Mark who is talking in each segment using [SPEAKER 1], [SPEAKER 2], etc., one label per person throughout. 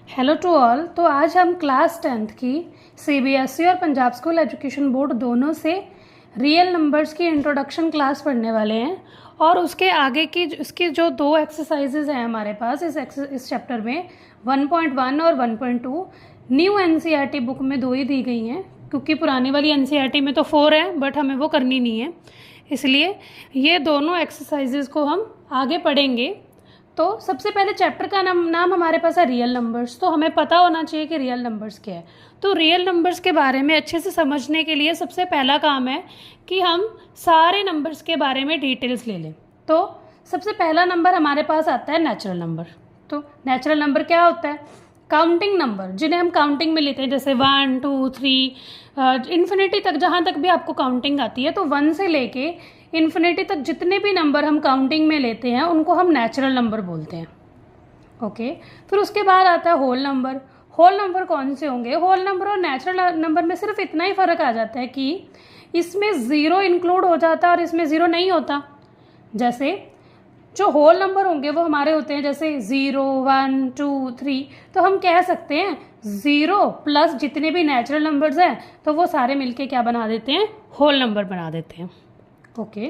[SPEAKER 1] Hello to all. तो आज हम क्लास 10th की सीबीएसई और पंजाब स्कूल एजुकेशन बोर्ड दोनों से रियल नंबर्स की इंट्रोडक्शन क्लास पढ़ने वाले हैं और उसके आगे की इसकी जो दो एक्सरसाइजेज हैं हमारे पास इस चैप्टर में 1.1 और 1.2 न्यू एनसीईआरटी बुक में दो ही दी गई हैं, क्योंकि पुरानी वाली एनसीईआरटी में तो 4 है बट हमें वो करनी नहीं है, इसलिए ये दोनों एक्सरसाइजेज को हम आगे पढ़ेंगे। तो सबसे पहले चैप्टर का नाम हमारे पास है रियल नंबर्स। तो हमें पता होना चाहिए कि रियल नंबर्स क्या है। तो रियल नंबर्स के बारे में अच्छे से समझने के लिए सबसे पहला काम है कि हम सारे नंबर्स के बारे में डिटेल्स ले लें। तो सबसे पहला नंबर हमारे पास आता है नेचुरल नंबर। तो नेचुरल नंबर क्या होता है? काउंटिंग नंबर, जिन्हें हम काउंटिंग में लेते हैं, जैसे 1 2 3 इन्फिनिटी तक, जहाँ तक भी आपको काउंटिंग आती है। तो 1 से लेके इन्फिनिटी तक जितने भी नंबर हम काउंटिंग में लेते हैं उनको हम नेचुरल नंबर बोलते हैं। ओके, फिर उसके बाद आता है होल नंबर। होल नंबर कौन से होंगे? होल नंबर और नेचुरल नंबर में सिर्फ इतना ही फ़र्क आ जाता है कि इसमें ज़ीरो इंक्लूड हो जाता है और इसमें ज़ीरो नहीं होता। जैसे जो होल नंबर होंगे वो हमारे होते हैं जैसे 0 1 2 3, तो हम कह सकते हैं 0 प्लस जितने भी नेचुरल नंबर्स हैं तो वो सारे मिलके क्या बना देते हैं? होल नंबर बना देते हैं। ओके,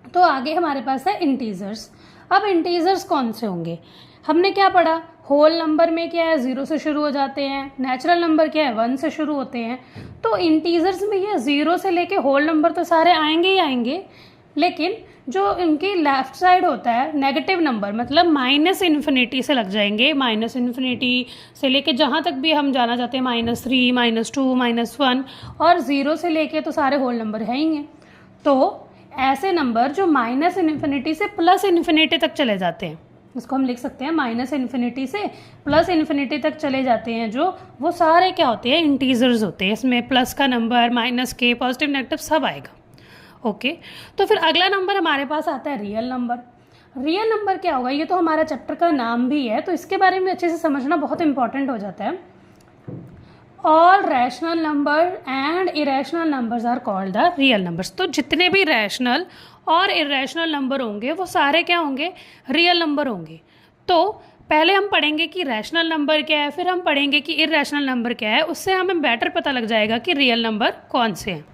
[SPEAKER 1] तो आगे हमारे पास है इंटीजर्स। अब इंटीजर्स कौन से होंगे? हमने क्या पढ़ा? होल नंबर में क्या है? 0 से शुरू हो जाते हैं। नेचुरल नंबर क्या है? 1 से शुरू होते हैं। तो इंटीजर्स में ये 0 से लेके होल नंबर तो सारे आएंगे ही आएंगे, लेकिन जो इनकी लेफ्ट साइड होता है नेगेटिव नंबर, मतलब माइनस इन्फिनिटी से लग जाएंगे। माइनस इन्फिनिटी से लेके जहाँ तक भी हम जाना चाहते हैं, -3 -2 -1, और 0 से लेके तो सारे होल नंबर हैं ही हैं। तो ऐसे नंबर जो माइनस इन्फिनिटी से प्लस इन्फिनिटी तक चले जाते हैं, इसको हम लिख सकते हैं माइनस इन्फिनिटी से प्लस इन्फिनिटी तक चले जाते हैं, जो वो सारे क्या होते हैं? इंटीजर्स होते हैं। इसमें प्लस का नंबर, माइनस के, पॉजिटिव नेगेटिव सब आएगा। ओके, तो फिर अगला नंबर हमारे पास आता है रियल नंबर। रियल नंबर क्या होगा? ये तो हमारा चैप्टर का नाम भी है, तो इसके बारे में अच्छे से समझना बहुत इंपॉर्टेंट हो जाता है। All rational number and irrational numbers are called the real numbers. तो जितने भी रैशनल और इरेशनल नंबर होंगे वो सारे क्या होंगे? रियल नंबर होंगे। तो पहले हम पढ़ेंगे कि रैशनल नंबर क्या है, फिर हम पढ़ेंगे कि इरेशनल नंबर क्या है। उससे हमें बेटर पता लग जाएगा कि रियल नंबर कौन से हैं।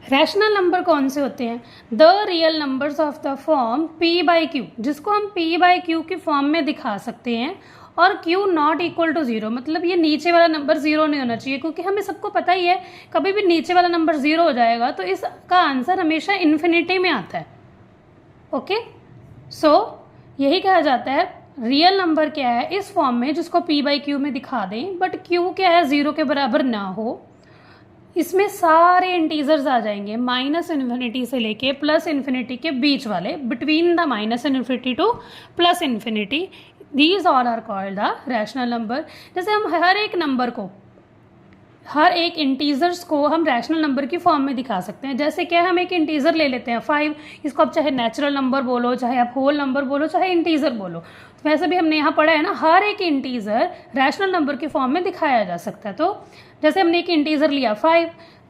[SPEAKER 1] रैशनल नंबर कौन से होते हैं? The real numbers of the form p/q, जिसको हम p/q की फॉर्म में दिखा सकते हैं, और q नॉट इक्वल टू 0, मतलब ये नीचे वाला नंबर 0 नहीं होना चाहिए, क्योंकि हमें सबको पता ही है कभी भी नीचे वाला नंबर 0 हो जाएगा तो इसका आंसर हमेशा इन्फिनिटी में आता है। ओके, सो यही कहा जाता है रियल नंबर क्या है इस फॉर्म में, जिसको p/q में दिखा दें, बट q क्या है? 0 के बराबर ना हो। इसमें सारे इंटीजर्स आ जाएंगे, माइनस इन्फिनिटी से लेके प्लस इन्फिनिटी के बीच वाले, between the minus infinity to plus infinity. These all are called the rational number. जैसे हम हर एक इंटीजर्स को हम रैशनल नंबर की फॉर्म में दिखा सकते हैं। जैसे क्या, हम एक इंटीजर ले लेते हैं 5, इसको आप चाहे नेचुरल नंबर बोलो, चाहे आप होल नंबर बोलो, चाहे इंटीजर बोलो। वैसे भी हमने यहाँ पढ़ा है ना, हर एक इंटीजर रैशनल नंबर की फॉर्म में दिखाया जा सकता है। तो जैसे हमने एक इंटीजर लिया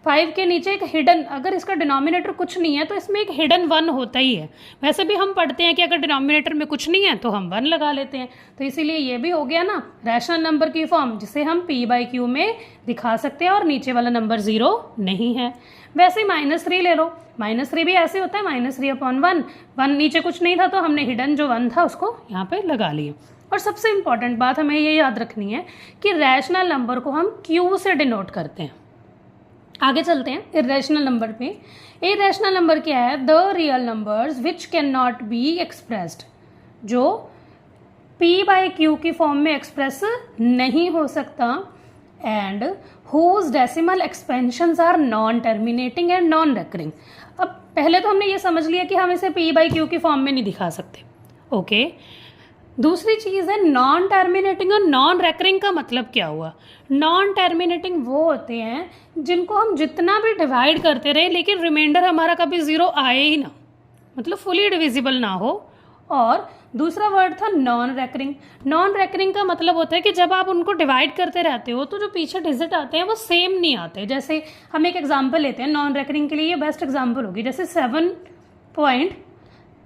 [SPEAKER 1] 5 के नीचे एक हिडन, अगर इसका डिनोमिनेटर कुछ नहीं है तो इसमें एक हिडन 1 होता ही है। वैसे भी हम पढ़ते हैं कि अगर डिनोमिनेटर में कुछ नहीं है तो हम 1 लगा लेते हैं। तो इसीलिए ये भी हो गया ना रैशनल नंबर की फॉर्म, जिसे हम p/q में दिखा सकते हैं और नीचे वाला नंबर 0 नहीं है। वैसे -3 ले लो, -3 भी ऐसे होता है, -3/1, 1 नीचे कुछ नहीं था तो हमने हिडन जो 1 था उसको यहाँ पे लगा लिया। और सबसे इंपॉर्टेंट बात हमें ये याद रखनी है कि रैशनल नंबर को हम q से डिनोट करते हैं। आगे चलते हैं इरेशनल नंबर पे। इरेशनल नंबर क्या है? The real numbers which can not be expressed, जो p/q की फॉर्म में एक्सप्रेस नहीं हो सकता, and whose decimal expansions are non terminating and non recurring. अब पहले तो हमने ये समझ लिया कि हम इसे p/q की फॉर्म में नहीं दिखा सकते। ओके, दूसरी चीज़ है नॉन टर्मिनेटिंग और नॉन रेकरिंग। का मतलब क्या हुआ? नॉन टर्मिनेटिंग वो होते हैं जिनको हम जितना भी डिवाइड करते रहे लेकिन रिमाइंडर हमारा कभी 0 आए ही ना, मतलब फुली डिविजिबल ना हो। और दूसरा वर्ड था नॉन रेकरिंग। नॉन रेकरिंग का मतलब होता है कि जब आप उनको डिवाइड करते रहते हो तो जो पीछे डिजिट आते हैं वो सेम नहीं आते। जैसे हम एक एग्जांपल लेते हैं नॉन रेकरिंग के लिए, ये बेस्ट एग्जांपल होगी, जैसे 7.01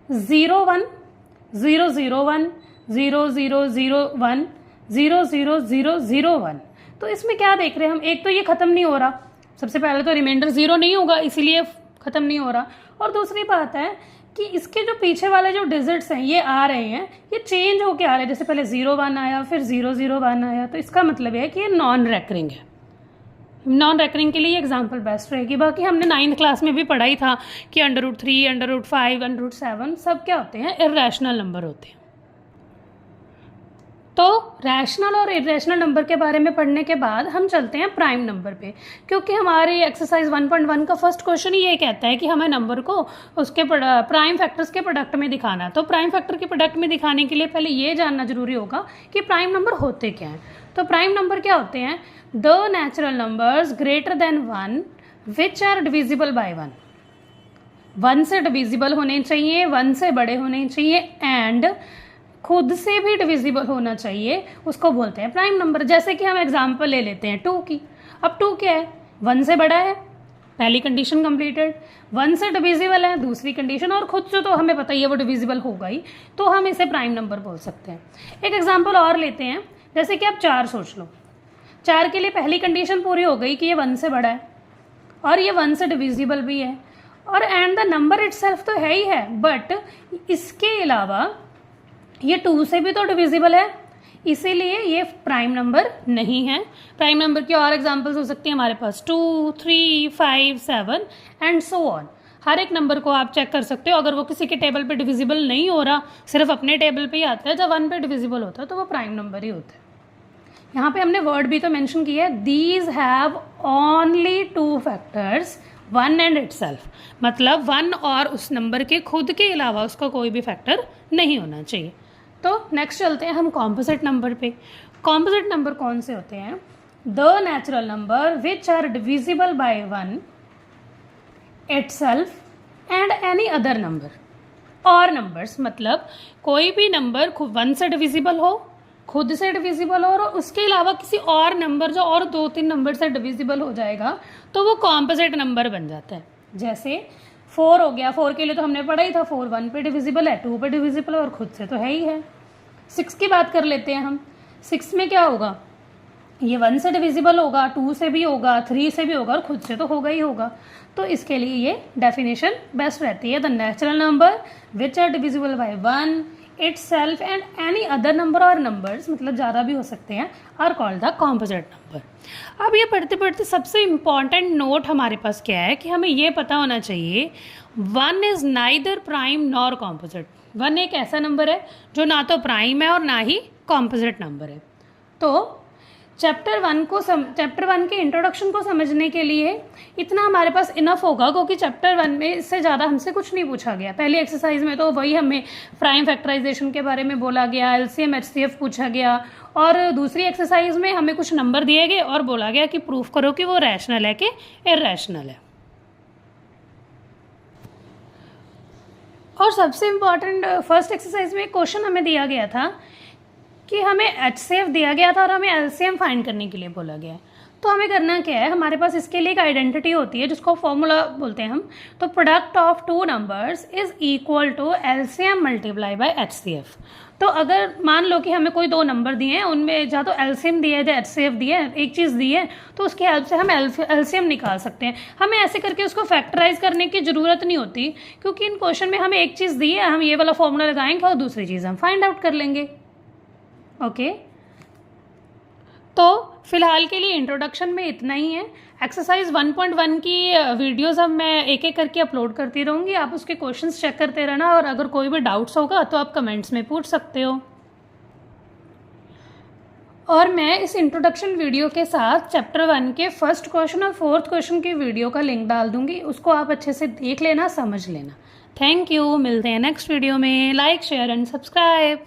[SPEAKER 1] 001 0001 00001। तो इसमें क्या देख रहे हैं हम, एक तो ये ख़त्म नहीं हो रहा, सबसे पहले तो रिमाइंडर 0 नहीं होगा इसीलिए ख़त्म नहीं हो रहा, और दूसरी बात है कि इसके जो पीछे वाले जो डिजिट्स हैं ये आ रहे हैं, ये चेंज होके आ रहे हैं, जैसे पहले 01 आया फिर 001 आया, तो इसका मतलब है कि ये नॉन रैकरिंग है। नॉन रैकरिंग के लिए एग्जाम्पल बेस्ट रहेगी। बाकी हमने 9th क्लास में भी पढ़ा ही था कि √3, √5, √7 सब क्या होते हैं, इर्रेशनल नंबर होते हैं। तो रैशनल और इरेशनल नंबर के बारे में पढ़ने के बाद हम चलते हैं प्राइम नंबर पे, क्योंकि हमारी एक्सरसाइज 1.1 का फर्स्ट क्वेश्चन ही ये कहता है कि हमें नंबर को उसके प्राइम फैक्टर्स के प्रोडक्ट में दिखाना है। तो प्राइम फैक्टर के प्रोडक्ट में दिखाने के लिए पहले ये जानना जरूरी होगा कि प्राइम नंबर होते क्या हैं। तो प्राइम नंबर क्या होते हैं, the natural numbers greater than 1 which are divisible by 1। 1 से डिविजिबल होने चाहिए, 1 से बड़े होने चाहिए, एंड खुद से भी डिविजिबल होना चाहिए, उसको बोलते हैं प्राइम नंबर। जैसे कि हम एग्जांपल ले लेते हैं 2 की। अब 2 क्या है, 1 से बड़ा है, पहली कंडीशन कंप्लीटेड, 1 से डिविजिबल है, दूसरी कंडीशन, और खुद से तो हमें पता ही है वो डिविजिबल होगा ही, तो हम इसे प्राइम नंबर बोल सकते हैं। एक एग्जाम्पल और लेते हैं, जैसे कि आप 4 सोच लो। 4 के लिए पहली कंडीशन पूरी हो गई कि ये 1 से बड़ा है और ये 1 से डिविजिबल भी है, और एंड द नंबर इटसेल्फ तो है ही है, बट इसके अलावा ये 2 से भी तो डिविजिबल है, इसीलिए ये प्राइम नंबर नहीं है। प्राइम नंबर की और एग्जांपल्स हो सकती हैं हमारे पास 2, 3, 5, 7 एंड सो ऑन। हर एक नंबर को आप चेक कर सकते हो, अगर वो किसी के टेबल पे डिविजिबल नहीं हो रहा, सिर्फ अपने टेबल पे ही आता है, जब 1 पे डिविजिबल होता है तो वो प्राइम नंबर ही होता है। यहाँ पे हमने वर्ड भी तो मेंशन किया है, these have only 2 factors 1 and itself, मतलब 1 और उस नंबर के खुद के अलावा उसका कोई भी फैक्टर नहीं होना चाहिए। तो नेक्स्ट चलते हैं हम कॉम्पोजिट नंबर पे। कॉम्पोजिट नंबर कौन से होते हैं, the natural number which are divisible by 1 itself and any other number, और नंबर्स मतलब कोई भी नंबर 1 से डिविजिबल हो, खुद से डिविजिबल हो, और उसके अलावा किसी और नंबर जो और 2-3 नंबर से डिविजिबल हो जाएगा तो वो कॉम्पोजिट नंबर बन जाता है। जैसे 4 हो गया, 4 के लिए तो हमने पढ़ा ही था, 4 1 पे डिविजिबल है, 2 पे डिविजिबल है, और खुद से तो है ही है। 6 की बात कर लेते हैं हम। 6 में क्या होगा, ये 1 से डिविजिबल होगा, 2 से भी होगा, 3 से भी होगा, और खुद से तो होगा ही होगा। तो इसके लिए ये डेफिनेशन बेस्ट रहती है, the natural number which are divisible by 1 itself and any other number और नंबर्स, मतलब ज़्यादा भी हो सकते हैं, are called the composite number. अब ये पढ़ते पढ़ते सबसे इम्पॉर्टेंट नोट हमारे पास क्या है कि हमें ये पता होना चाहिए 1 is neither prime nor composite. 1 एक ऐसा नंबर है जो ना तो प्राइम है और ना ही कॉम्पोजिट नंबर है। तो चैप्टर 1 के इंट्रोडक्शन को समझने के लिए इतना हमारे पास इनफ होगा, क्योंकि चैप्टर 1 में इससे ज़्यादा हमसे कुछ नहीं पूछा गया। पहली एक्सरसाइज में तो वही हमें प्राइम फैक्टराइजेशन के बारे में बोला गया, LCM HCF पूछा गया, और दूसरी एक्सरसाइज में हमें कुछ नंबर दिए गए और बोला गया कि प्रूफ करो कि वो रैशनल है कि इरैशनल है। और सबसे इम्पॉर्टेंट फर्स्ट एक्सरसाइज में क्वेश्चन हमें दिया गया था कि हमें HCF दिया गया था और हमें LCM फाइंड करने के लिए बोला गया है। तो हमें करना क्या है, हमारे पास इसके लिए एक आइडेंटिटी होती है जिसको फॉर्मूला बोलते हैं हम। तो product of 2 numbers is equal to LCM multiply by HCF। तो अगर मान लो कि हमें कोई 2 नंबर दिए हैं, उनमें या तो LCM दिया है या HCF दिया है, एक चीज़ दी है, तो उसकी हेल्प से हम LCM निकाल सकते हैं। हमें ऐसे करके उसको फैक्टराइज करने की ज़रूरत नहीं होती, क्योंकि इन क्वेश्चन में हमें एक चीज़ दी है, हम ये वाला फॉर्मूला लगाएंगे और दूसरी चीज़ हम फाइंड आउट कर लेंगे। ओके तो फिलहाल के लिए इंट्रोडक्शन में इतना ही है। एक्सरसाइज 1.1 की वीडियोस अब मैं एक एक करके अपलोड करती रहूँगी, आप उसके क्वेश्चंस चेक करते रहना, और अगर कोई भी डाउट्स होगा तो आप कमेंट्स में पूछ सकते हो। और मैं इस इंट्रोडक्शन वीडियो के साथ चैप्टर 1 के फर्स्ट क्वेश्चन और 4th क्वेश्चन की वीडियो का लिंक डाल दूँगी, उसको आप अच्छे से देख लेना, समझ लेना। थैंक यू, मिलते हैं नेक्स्ट वीडियो में। Like, share and subscribe.